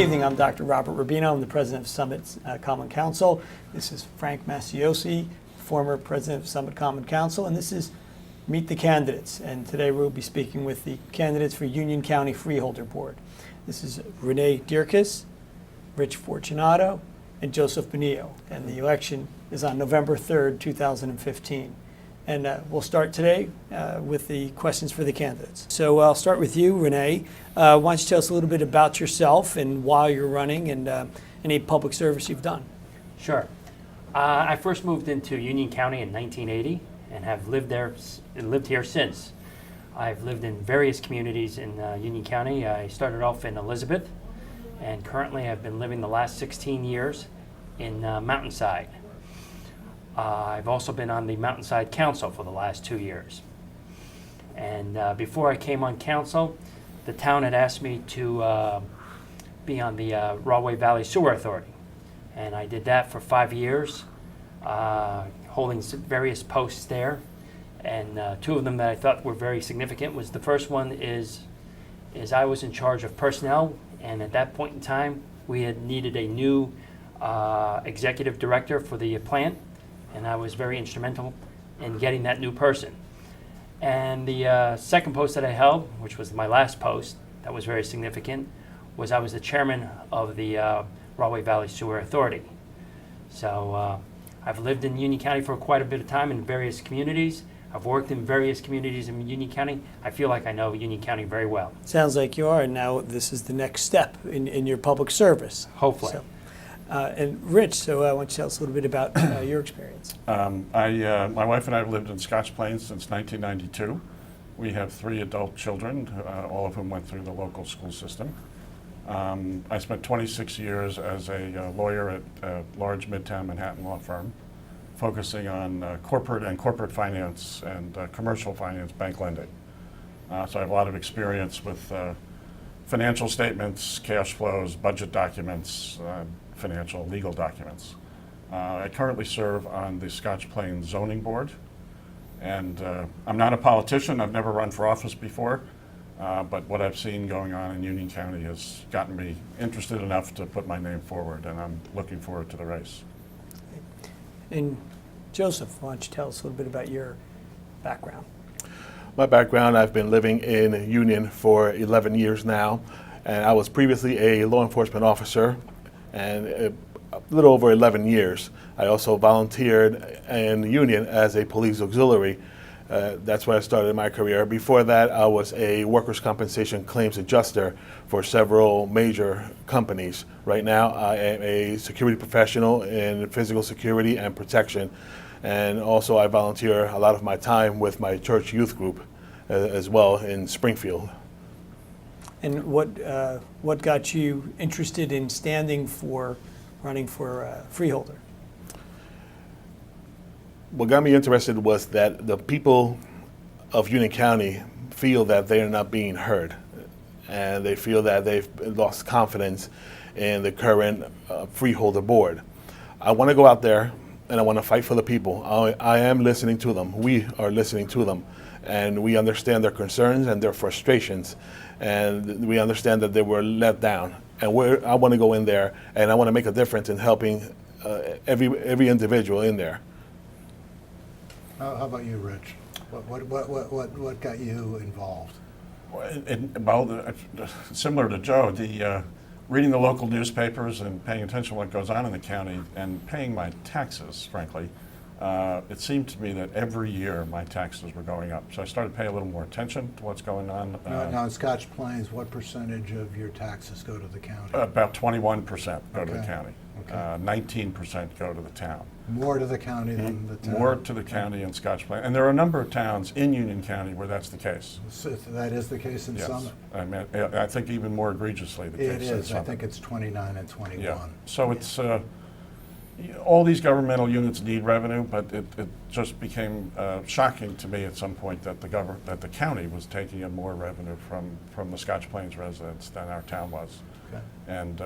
evening. I'm Dr. Robert Rubino. I'm the president of Summit Common Council. This is Frank Masiosi, former president of Summit Common Council, and this is Meet the Candidates. And today we'll be speaking with the candidates for Union County Freeholder Board. This is Renee Dierkes, Rich Fortunato, and Joseph Bonilla. And the election is on November 3rd, 2015. And we'll start today with the questions for the candidates. So I'll start with you, Renee. Why don't you tell us a little bit about yourself and why you're running and any public service you've done? Sure. I first moved into Union County in 1980 and have lived here since. I've lived in various communities in Union County. I started off in Elizabeth, and currently I've been living the last 16 years in Mountainside. I've also been on the Mountainside Council for the last 2 years. And before I came on council, the town had asked me to be on the Rahway Valley Sewer Authority. And I did that for 5 years, holding various posts there. And two of them that I thought were very significant was the first one is I was in charge of personnel. And at that point in time, we had needed a new executive director for the plant. And I was very instrumental in getting that new person. And the second post that I held, which was my last post, that was very significant, was I was the chairman of the Rahway Valley Sewer Authority. So I've lived in Union County for quite a bit of time in various communities. I've worked in various communities in Union County. I feel like I know Union County very well. Sounds like you are, and now this is the next step in your public service. Hopefully. So, and Rich, so why don't you tell us a little bit about your experience? My wife and I have lived in Scotch Plains since 1992. We have 3 adult children, all of whom went through the local school system. I spent 26 years as a lawyer at a large Midtown Manhattan law firm, focusing on corporate finance and commercial finance, bank lending. So I have a lot of experience with financial statements, cash flows, budget documents, financial legal documents. I currently serve on the Scotch Plains Zoning Board, and I'm not a politician. I've never run for office before, but what I've seen going on in Union County has gotten me interested enough to put my name forward, and I'm looking forward to the race. And Joseph, why don't you tell us a little bit about your background? My background, I've been living in Union for 11 years now, and I was previously a law enforcement officer, and a little over 11 years. I also volunteered in Union as a police auxiliary. That's where I started my career. Before that, I was a workers' compensation claims adjuster for several major companies. Right now, I am a security professional in physical security and protection. And also, I volunteer a lot of my time with my church youth group as well in Springfield. And what got you interested in running for freeholder? What got me interested was that the people of Union County feel that they are not being heard, and they feel that they've lost confidence in the current Freeholder Board. I want to go out there and I want to fight for the people. I am listening to them. We are listening to them, and we understand their concerns and their frustrations, and we understand that they were let down. And I want to go in there and I want to make a difference in helping every individual in there. How about you, Rich? What got you involved? Well, similar to Joe, reading the local newspapers and paying attention to what goes on in the county and paying my taxes, frankly, it seemed to me that every year my taxes were going up. So I started paying a little more attention to what's going on. Now in Scotch Plains, what percentage of your taxes go to the county? About 21% go to the county. Okay. 19% go to the town. More to the county than the town? More to the county in Scotch Plains. And there are a number of towns in Union County where that's the case. So that is the case in Yes. Summit? I mean, I think even more egregiously the case It in is. Summit. I think it's 29 and 21. Yeah. So it's all these governmental units need revenue, but it just became shocking to me at some point that the county was taking in more revenue from the Scotch Plains residents than our town was. Okay. And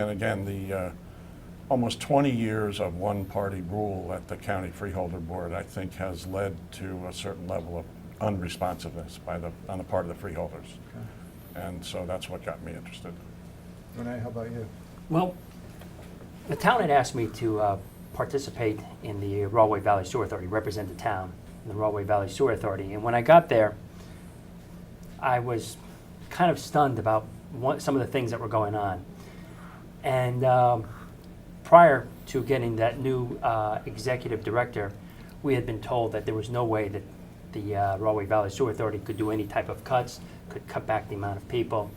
again, the almost 20 years of one-party rule at the county freeholder board, I think, has led to a certain level of unresponsiveness on the part of the freeholders. Okay. And so that's what got me interested. Renee, how about you? Well, the town had asked me to participate in the Rahway Valley Sewer Authority, represent the town in the Rahway Valley Sewer Authority. And when I got there, I was kind of stunned about some of the things that were going on. And prior to getting that new executive director, we had been told that there was no way that the Rahway Valley Sewer Authority could do any type of cuts, could cut back the amount of people.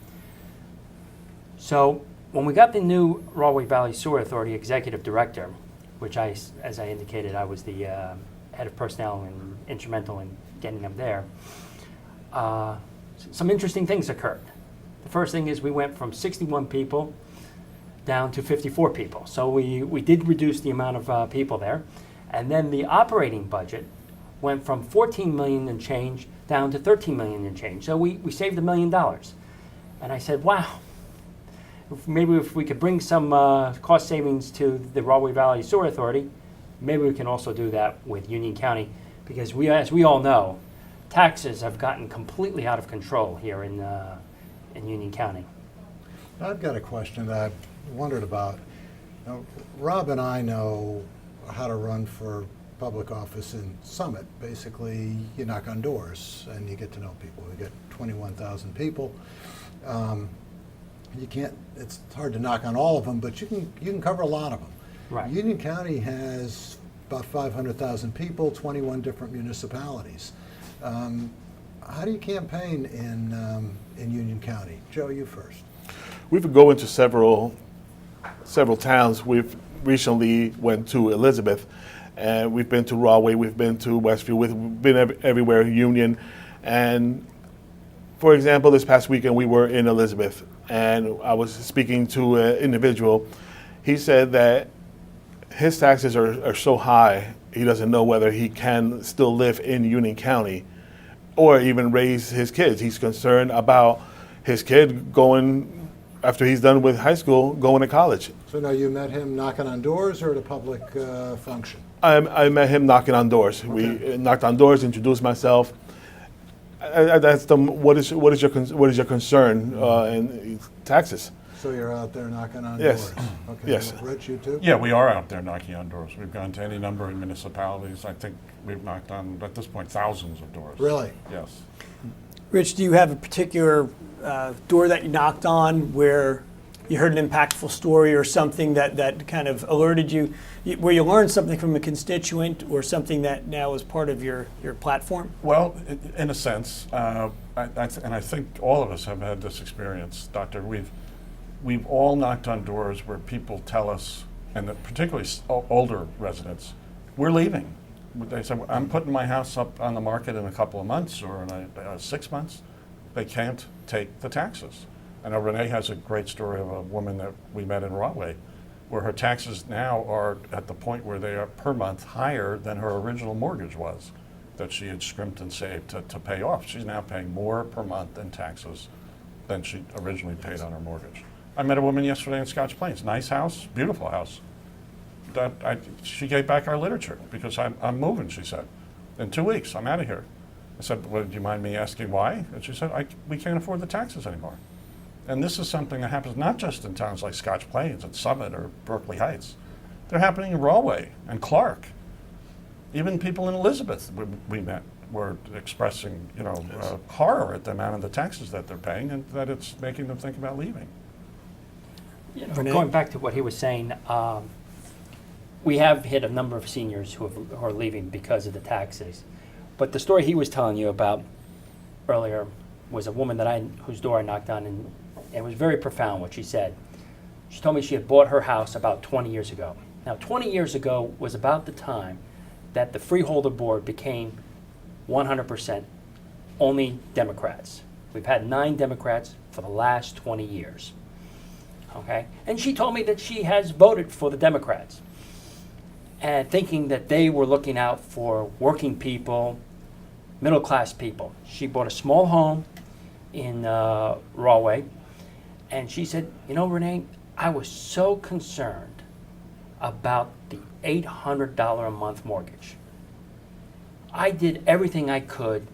So when we got the new Rahway Valley Sewer Authority executive director, which as I indicated, I was the head of personnel and instrumental in getting them there, some interesting things occurred. The first thing is we went from 61 people down to 54 people. So we did reduce the amount of people there. And then the operating budget went from 14 million and change down to 13 million and change. So we saved $1 million. And I said, wow, maybe if we could bring some cost savings to the Rahway Valley Sewer Authority, maybe we can also do that with Union County, because as we all know, taxes have gotten completely out of control here in Union County. I've got a question that I've wondered about. Now, Rob and I know how to run for public office in Summit. Basically, you knock on doors and you get to know people. We get 21,000 people. You can't. It's hard to knock on all of them, but you can cover a lot of them. Right. Union County has about 500,000 people, 21 different municipalities. How do you campaign in Union County? Joe, you first. We would go into several towns. We've recently went to Elizabeth, and we've been to Rahway, we've been to Westfield, we've been everywhere, Union. And for example, this past weekend we were in Elizabeth, and I was speaking to an individual. He said that his taxes are so high, he doesn't know whether he can still live in Union County or even raise his kids. He's concerned about his kid going, after he's done with high school, going to college. So now you met him knocking on doors or at a public function? I met him knocking on doors. Okay. We knocked on doors, introduced myself. That's what is your concern in taxes? So you're out there knocking on Yes. doors? Okay. Yes. Rich, you too? Yeah, we are out there knocking on doors. We've gone to any number of municipalities. I think we've knocked on, at this point, thousands of doors. Really? Yes. Rich, do you have a particular door that you knocked on where you heard an impactful story or something that kind of alerted you, where you learned something from a constituent or something that now is part of your platform? Well, in a sense, and I think all of us have had this experience, Doctor. We've all knocked on doors where people tell us, and particularly older residents, we're leaving. They say, I'm putting my house up on the market in a couple of months or in 6 months. They can't take the taxes. I know Renee has a great story of a woman that we met in Rahway, where her taxes now are at the point where they are per month higher than her original mortgage was, that she had scrimped and saved to pay off. She's now paying more per month in taxes than she originally paid on her mortgage. I met a woman yesterday in Scotch Plains, nice house, beautiful house. She gave back our literature because I'm moving, she said. In 2 weeks, I'm out of here. I said, well, do you mind me asking why? And she said, we can't afford the taxes anymore. And this is something that happens not just in towns like Scotch Plains and Summit or Berkeley Heights. They're happening in Rahway and Clark. Even people in Elizabeth we met were expressing, horror at the amount of the taxes that they're paying and that it's making them think about leaving. Renee? Going back to what he was saying, we have hit a number of seniors who are leaving because of the taxes. But the story he was telling you about earlier was a woman whose door I knocked on, and it was very profound what she said. She told me she had bought her house about 20 years ago. Now, 20 years ago was about the time that the Freeholder Board became 100% only Democrats. We've had 9 Democrats for the last 20 years. Okay? And she told me that she has voted for the Democrats, and thinking that they were looking out for working people, middle-class people. She bought a small home in Rahway, and she said, Renee, I was so concerned about the $800 a month mortgage. I did everything I could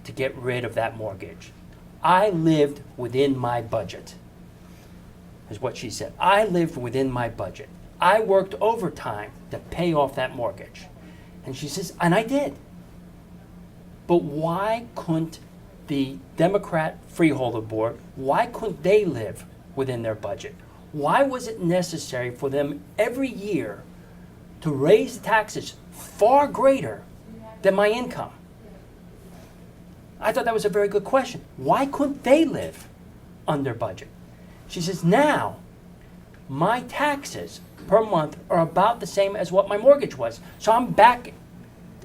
to get rid of that mortgage. I lived within my budget. is what she said. I lived within my budget. I worked overtime to pay off that mortgage. And she says, and I did. But why couldn't the Democrat Freeholder Board, why couldn't they live within their budget? Why was it necessary for them every year to raise the taxes far greater than my income? I thought that was a very good question. Why couldn't they live under budget? She says, now my taxes per month are about the same as what my mortgage was. So I'm back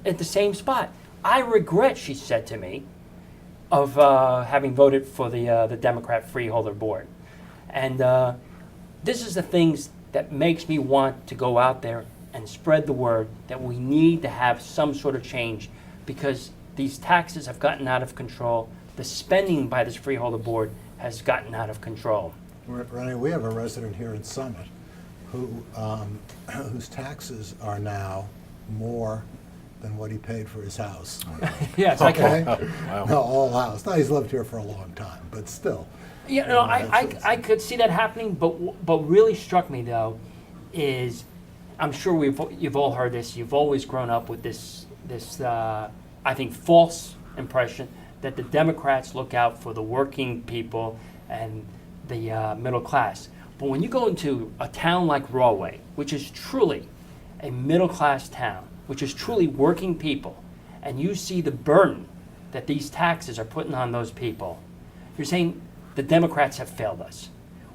at the same spot. I regret, she said to me, of having voted for the Democrat Freeholder Board. And this is the things that makes me want to go out there and spread the word that we need to have some sort of change, because these taxes have gotten out of control. The spending by this Freeholder Board has gotten out of control. Renee, we have a resident here in Summit who whose taxes are now more than what he paid for his house. Yes, Okay? Wow. No, all house. Now, he's lived here for a long time, but still. Yeah, no, I could see that happening, but what really struck me though is, I'm sure you've all heard this. You've always grown up with this I think false impression that the Democrats look out for the working people and the middle class. But when you go into a town like Rahway, which is truly a middle class town, which is truly working people, and you see the burden that these taxes are putting on those people, you're saying the Democrats have failed us.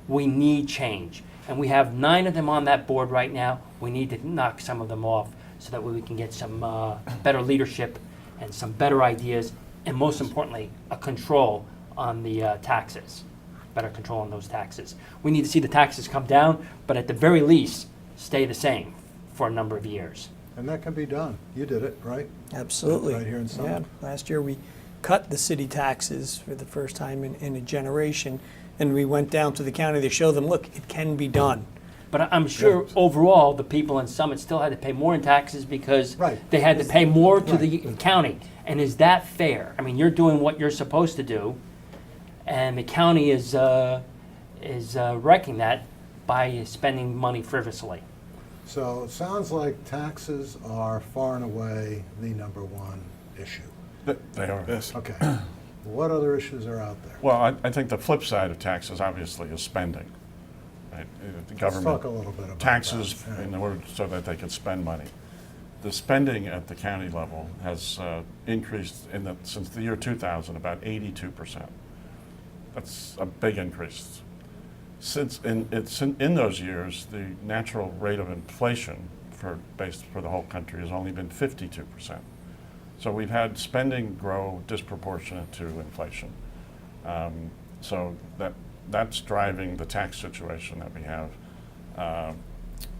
We need change. And we have 9 of them on that board right now. We need to knock some of them off so that way we can get some better leadership and some better ideas, and most importantly, a control on the taxes, better control on those taxes. We need to see the taxes come down, but at the very least, stay the same for a number of years. And that can be done. You did it, right? Absolutely. Right here in Summit. Yeah, last year we cut the city taxes for the first time in a generation, and we went down to the county to show them, look, it can be done. But I'm sure overall, the people in Summit still had to pay more in taxes because Right. they had to pay more to the Right. county. And is that fair? I mean, you're doing what you're supposed to do, and the county is wrecking that by spending money frivolously. So it sounds like taxes are far and away the number one issue. They are. Yes. Okay. What other issues are out there? Well, I think the flip side of taxes, obviously, is spending. Right? The Let's talk a government little bit about taxes that. in order so that they can spend money. The spending at the county level has increased since the year 2000 about 82%. That's a big increase. Since in those years, the natural rate of inflation for the whole country has only been 52%. So we've had spending grow disproportionate to inflation. So that's driving the tax situation that we have.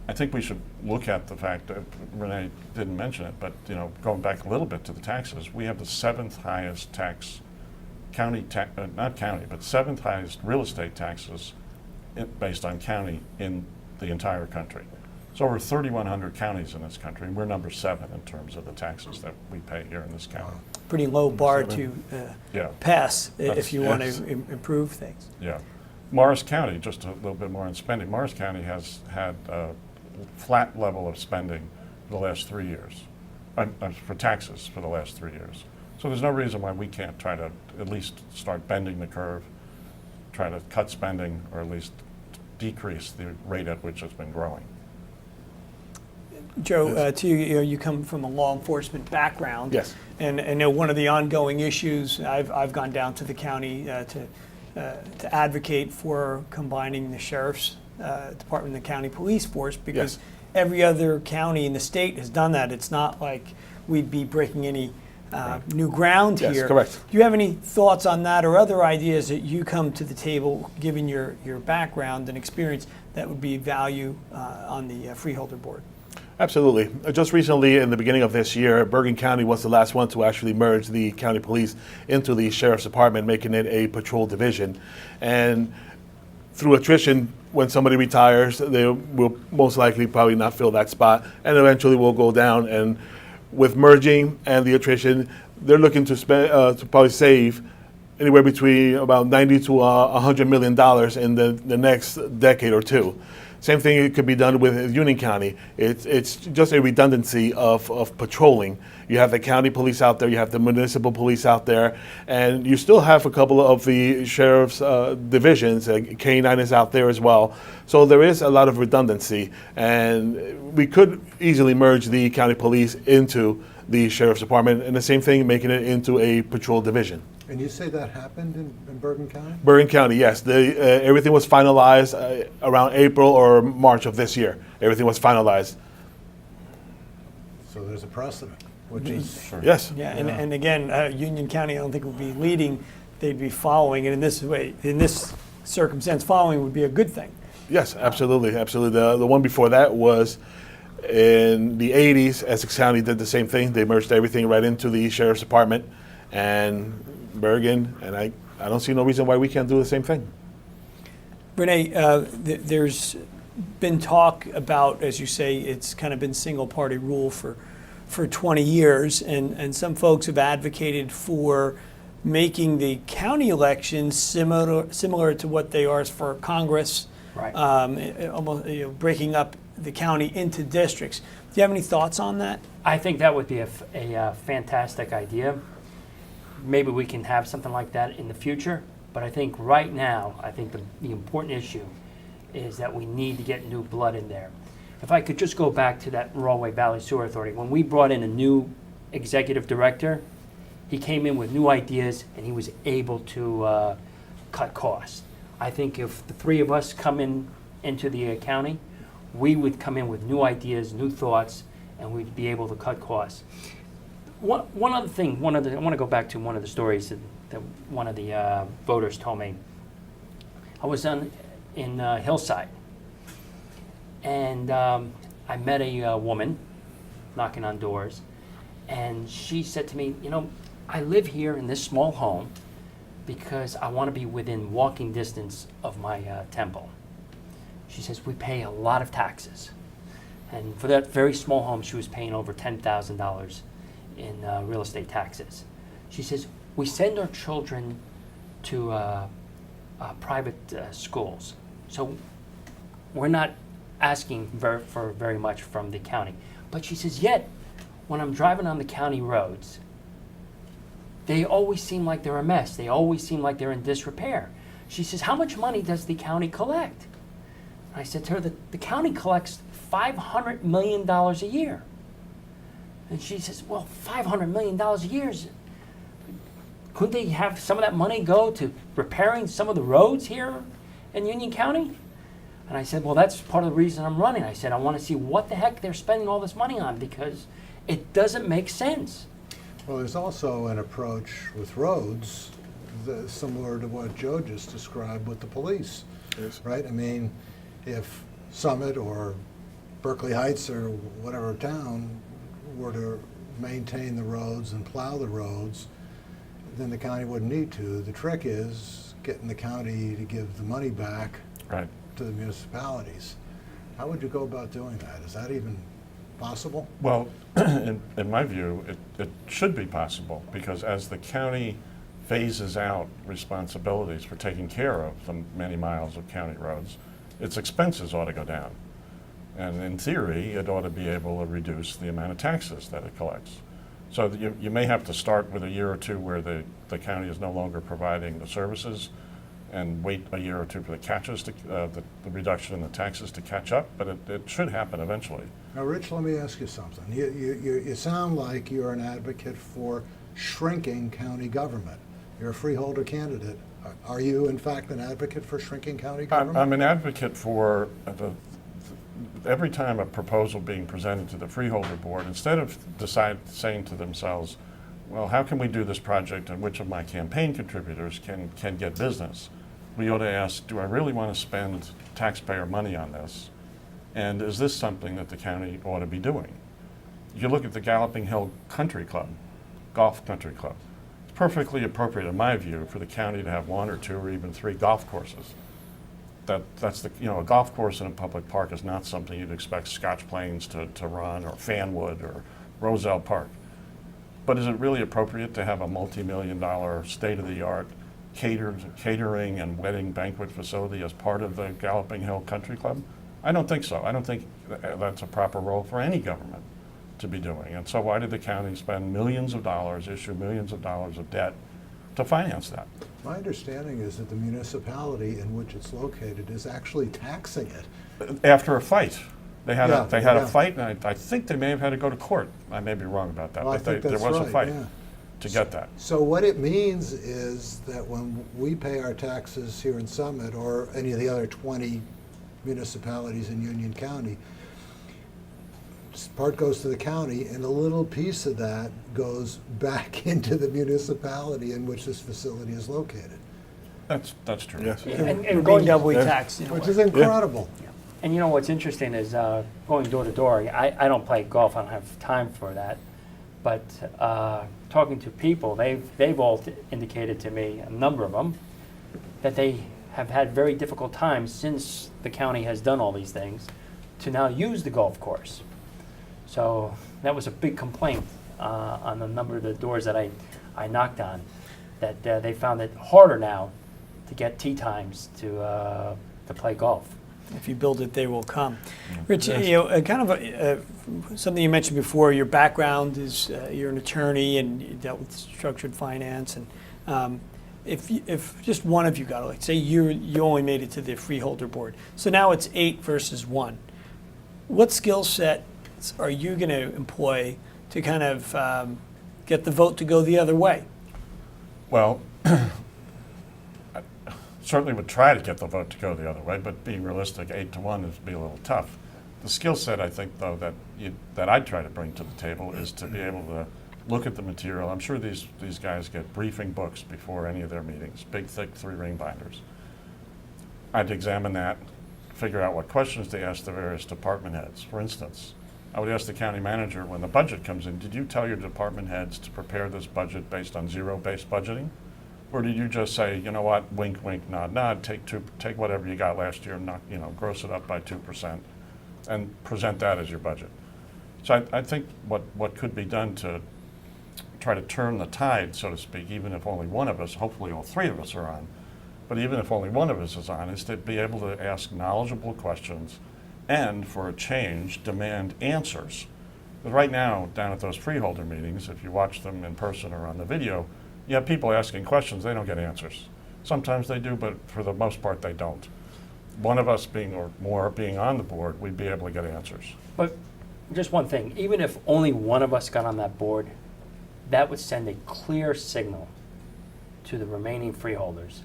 I think we should look at the fact that Renee didn't mention it, but going back a little bit to the taxes, we have the 7th highest seventh highest real estate taxes based on county in the entire country. So over 3,100 counties in this country, and we're number 7 in terms of the taxes that we pay here in this county. Pretty low bar to Yeah. pass if you want Yes. to improve things. Yeah. Morris County, just a little bit more on spending. Morris County has had a flat level of spending for the last 3 years, for taxes for the last 3 years. So there's no reason why we can't try to at least start bending the curve, try to cut spending, or at least decrease the rate at which it's been growing. Joe, to you, you come from a law enforcement background. Yes. And I know one of the ongoing issues, I've gone down to the county to advocate for combining the sheriff's department and the county police force, because Yes. every other county in the state has done that. It's not like we'd be breaking any new ground Yes, here. correct. Do you have any thoughts on that or other ideas that you come to the table, given your background and experience, that would be value on the Freeholder Board? Absolutely. Just recently, in the beginning of this year, Bergen County was the last one to actually merge the county police into the sheriff's department, making it a patrol division. And through attrition, when somebody retires, they will most likely probably not fill that spot, and eventually will go down. And with merging and the attrition, they're looking to spend to probably save anywhere between about 90 to $100 million in the next decade or two. Same thing it could be done with Union County. It's just a redundancy of patrolling. You have the county police out there, you have the municipal police out there, and you still have a couple of the sheriff's divisions. K9 is out there as well. So there is a lot of redundancy, and we could easily merge the county police into the sheriff's department, and the same thing, making it into a patrol division. And you say that happened in Bergen County? Bergen County, yes. Everything was finalized around April or March of this year. Everything was finalized. So there's a precedent, which is Sure. Yes. Yeah, and again, Union County, I don't think would be leading, they'd be following, and in this circumstance, following would be a good thing. Yes, absolutely, absolutely. The one before that was in the 80s. Essex County did the same thing. They merged everything right into the sheriff's department, and Bergen, and I don't see no reason why we can't do the same thing. Renee, there's been talk about, as you say, it's kind of been single-party rule for 20 years, and some folks have advocated for making the county elections similar to what they are for Congress, Right. Almost breaking up the county into districts. Do you have any thoughts on that? I think that would be a fantastic idea. Maybe we can have something like that in the future, but I think right now, I think the important issue is that we need to get new blood in there. If I could just go back to that Rawley Valley Sewer Authority, when we brought in a new executive director, he came in with new ideas and he was able to cut costs. I think if the three of us come into the county, we would come in with new ideas, new thoughts, and we'd be able to cut costs. One other thing, I want to go back to one of the stories that one of the voters told me. I was in Hillside, and I met a woman knocking on doors, and she said to me, I live here in this small home because I want to be within walking distance of my temple. She says, we pay a lot of taxes. And for that very small home, she was paying over $10,000 in real estate taxes. She says, we send our children to private schools. So we're not asking for very much from the county. But she says, yet, when I'm driving on the county roads, they always seem like they're a mess. They always seem like they're in disrepair. She says, how much money does the county collect? I said to her that the county collects $500 million a year. And she says, well, $500 million a year, couldn't they have some of that money go to repairing some of the roads here in Union County? And I said, well, that's part of the reason I'm running. I said, I want to see what the heck they're spending all this money on because it doesn't make sense. Well, there's also an approach with roads similar to what Joe just described with the police, Yes. right? I mean, if Summit or Berkeley Heights or whatever town were to maintain the roads and plow the roads, then the county wouldn't need to. The trick is getting the county to give the money back Right. to the municipalities. How would you go about doing that? Is that even possible? Well, in my view, it should be possible because as the county phases out responsibilities for taking care of the many miles of county roads, its expenses ought to go down. And in theory, it ought to be able to reduce the amount of taxes that it collects. So that you may have to start with a year or two where the county is no longer providing the services and wait a year or two for the catches to, the reduction in the taxes to catch up, but it should happen eventually. Now, Rich, let me ask you something. You sound like you're an advocate for shrinking county government. You're a freeholder candidate. Are you, in fact, an advocate for shrinking county government? I'm an advocate for every time a proposal being presented to the Freeholder Board, instead of saying to themselves, well, how can we do this project and which of my campaign contributors can get business? We ought to ask, do I really want to spend taxpayer money on this? And is this something that the county ought to be doing? You look at the Galloping Hill Country Club, Golf Country Club. It's perfectly appropriate, in my view, for the county to have 1 or 2 or even 3 golf courses. That's a golf course in a public park is not something you'd expect Scotch Plains to run, or Fanwood, or Roselle Park. But is it really appropriate to have a multi-million-dollar state-of-the-art catering and wedding banquet facility as part of the Galloping Hill Country Club? I don't think so. I don't think that's a proper role for any government to be doing. And so why did the county spend millions of dollars, issue millions of dollars of debt to finance that? My understanding is that the municipality in which it's located is actually taxing it. After a fight. They had Yeah, a fight, and I think they may have had to go to court. I may be wrong about that, Well, I but think there that's was a right, fight yeah. to get that. So what it means is that when we pay our taxes here in Summit or any of the other 20 municipalities in Union County, part goes to the county and a little piece of that goes back into the municipality in which this facility is located, That's true. Yes. And You're going being doubly Yeah. taxed in a which way. is incredible. And you know what's interesting is going door to door. I don't play golf. I don't have time for that. But talking to people, they've all indicated to me, a number of them, that they have had very difficult times since the county has done all these things to now use the golf course. So that was a big complaint on the number of the doors that I knocked on, that they found it harder now to get tee times to play golf. If you build it, they will come. Rich, you know, kind of something you mentioned before. Your background is you're an attorney and you dealt with structured finance. And if just one of you got it, like say you only made it to the Freeholder Board, so now it's 8 versus 1. What skill sets are you going to employ to kind of get the vote to go the other way? Well, certainly would try to get the vote to go the other way, but being realistic, 8-1 would be a little tough. The skill set, I think, though, that I'd try to bring to the table is to be able to look at the material. I'm sure these guys get briefing books before any of their meetings, big, thick 3-ring binders. I'd examine that, figure out what questions to ask the various department heads. For instance, I would ask the county manager, when the budget comes in, did you tell your department heads to prepare this budget based on zero-based budgeting? Or did you just say, you know what, wink, wink, nod, nod, take whatever you got last year and gross it up by 2% and present that as your budget? So I think what could be done to try to turn the tide, so to speak, even if only one of us, hopefully all 3 of us are on, but even if only one of us is on, is to be able to ask knowledgeable questions and, for a change, demand answers. Because right now, down at those freeholder meetings, if you watch them in person or on the video, you have people asking questions, they don't get answers. Sometimes they do, but for the most part they don't. One of us being, or more, being on the board, we'd be able to get answers. But just one thing, even if only one of us got on that board, that would send a clear signal to the remaining freeholders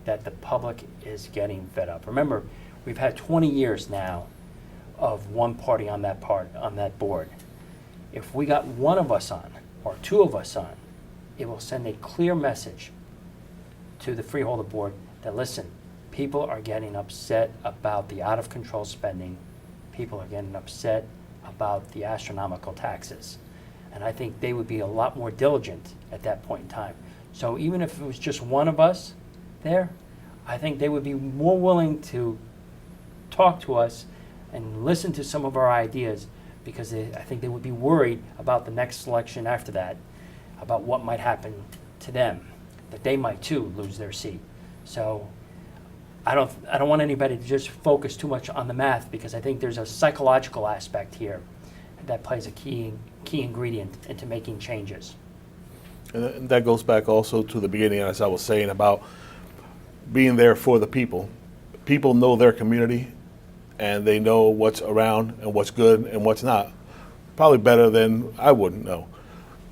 that the public is getting fed up. Remember, we've had 20 years now of one party on that board. If we got one of us on, or 2 of us on, it will send a clear message to the Freeholder Board that, listen, people are getting upset about the out-of-control spending. People are getting upset about the astronomical taxes. And I think they would be a lot more diligent at that point in time. So even if it was just one of us there, I think they would be more willing to talk to us and listen to some of our ideas, because I think they would be worried about the next election after that, about what might happen to them, that they might too lose their seat. So I don't want anybody to just focus too much on the math, because I think there's a psychological aspect here that plays a key ingredient into making changes. And that goes back also to the beginning, as I was saying, about being there for the people. People know their community, and they know what's around and what's good and what's not, probably better than I would know.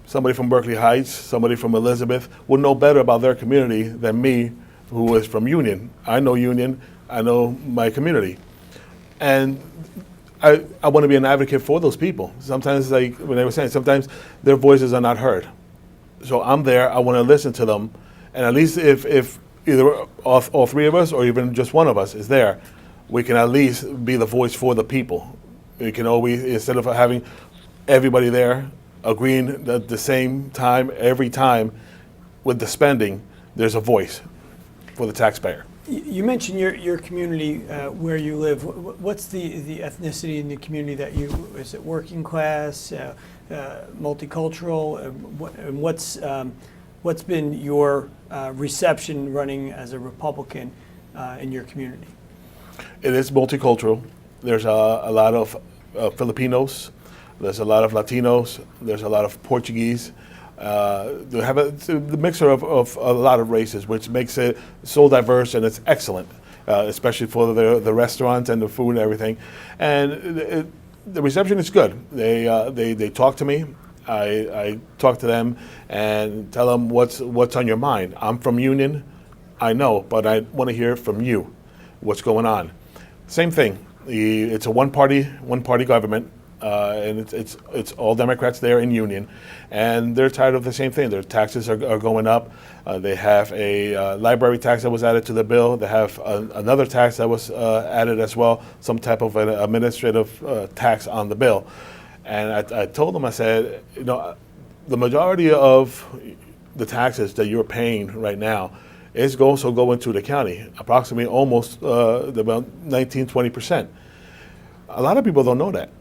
Somebody from Berkeley Heights, somebody from Elizabeth will know better about their community than me, who is from Union. I know Union, I know my community. And I want to be an advocate for those people. Sometimes, like when they were saying, sometimes their voices are not heard. So I'm there, I want to listen to them. And at least if either all 3 of us or even just one of us is there, we can at least be the voice for the people. We can always, instead of having everybody there agreeing at the same time, every time with the spending, there's a voice for the taxpayer. You mentioned your community where you live. What's the ethnicity in the community that is it working class, multicultural, and what's been your reception running as a Republican in your community? It is multicultural. There's a lot of Filipinos. There's a lot of Latinos. There's a lot of Portuguese. They have the mixture of a lot of races, which makes it so diverse, and it's excellent, especially for the restaurants and the food and everything. And the reception is good. They talk to me. I talk to them and tell them what's on your mind. I'm from Union, I know, but I want to hear from you what's going on. Same thing. It's a one-party government, and it's all Democrats there in Union, and they're tired of the same thing. Their taxes are going up. They have a library tax that was added to the bill. They have another tax that was added as well, some type of an administrative tax on the bill. And I told them, I said, the majority of the taxes that you're paying right now is also going to the county, approximately almost about 19-20%. A lot of people don't know that.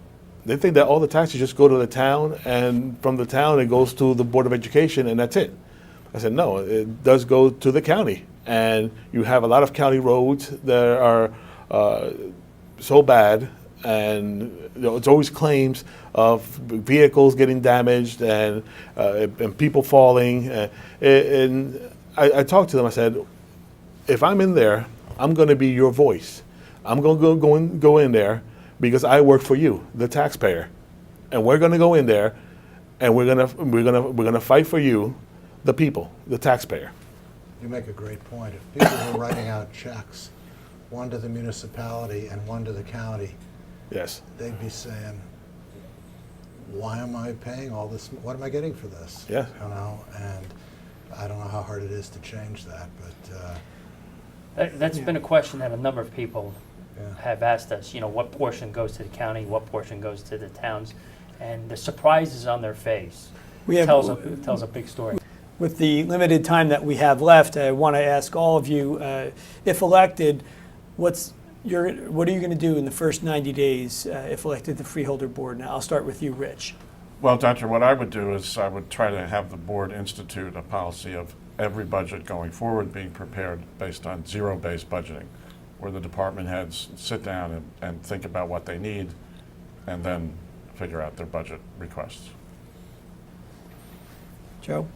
They think that all the taxes just go to the town, and from the town it goes to the Board of Education, and that's it. I said, no, it does go to the county. And you have a lot of county roads that are so bad, and it's always claims of vehicles getting damaged and people falling. And I talked to them. I said, if I'm in there, I'm going to be your voice. I'm going to go in there because I work for you, the taxpayer, and we're going to go in there, and we're going to fight for you, the people, the taxpayer. You make a great point. If people were writing out checks, one to the municipality and one to the county, Yes. they'd be saying, why am I paying all this? What am I getting for this? Yeah. And I don't know how hard it is to change that, but That's been a question that a number of people yeah. have asked us, what portion goes to the county, what portion goes to the towns, and the surprise is on their face. We have- tells a big story. With the limited time that we have left, I want to ask all of you, if elected, what are you going to do in the first 90 days if elected to the Freeholder Board? Now, I'll start with you, Rich. Well, Doctor, what I would do is I would try to have the board institute a policy of every budget going forward being prepared based on zero-based budgeting, where the department heads sit down and think about what they need and then figure out their budget requests. Joe?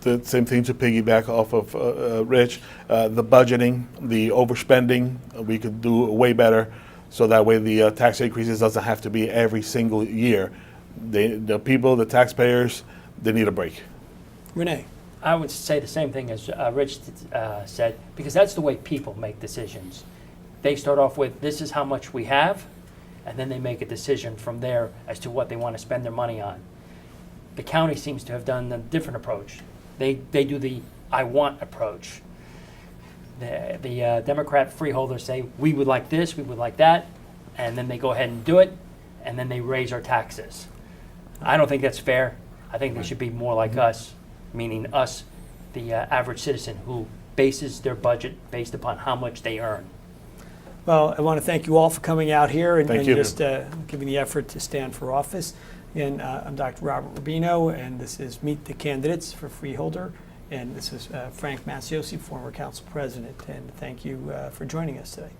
The same thing to piggyback off of Rich, the budgeting, the overspending, we could do way better, so that way the tax increases doesn't have to be every single year. The people, the taxpayers, they need a break. Renee? I would say the same thing as Rich said, because that's the way people make decisions. They start off with, this is how much we have, and then they make a decision from there as to what they want to spend their money on. The county seems to have done a different approach. They do the I want approach. The Democrat freeholders say, we would like this, we would like that, and then they go ahead and do it, and then they raise our taxes. I don't think that's fair. I think they should be more like us, meaning us, the average citizen who bases their budget based upon how much they earn. Well, I want to thank you all for coming out here and Thank you. just giving the effort to stand for office. Again, I'm Dr. Robert Rubino, and this is Meet the Candidates for Freeholder. And this is Frank Masiosi, former council president. And thank you for joining us today.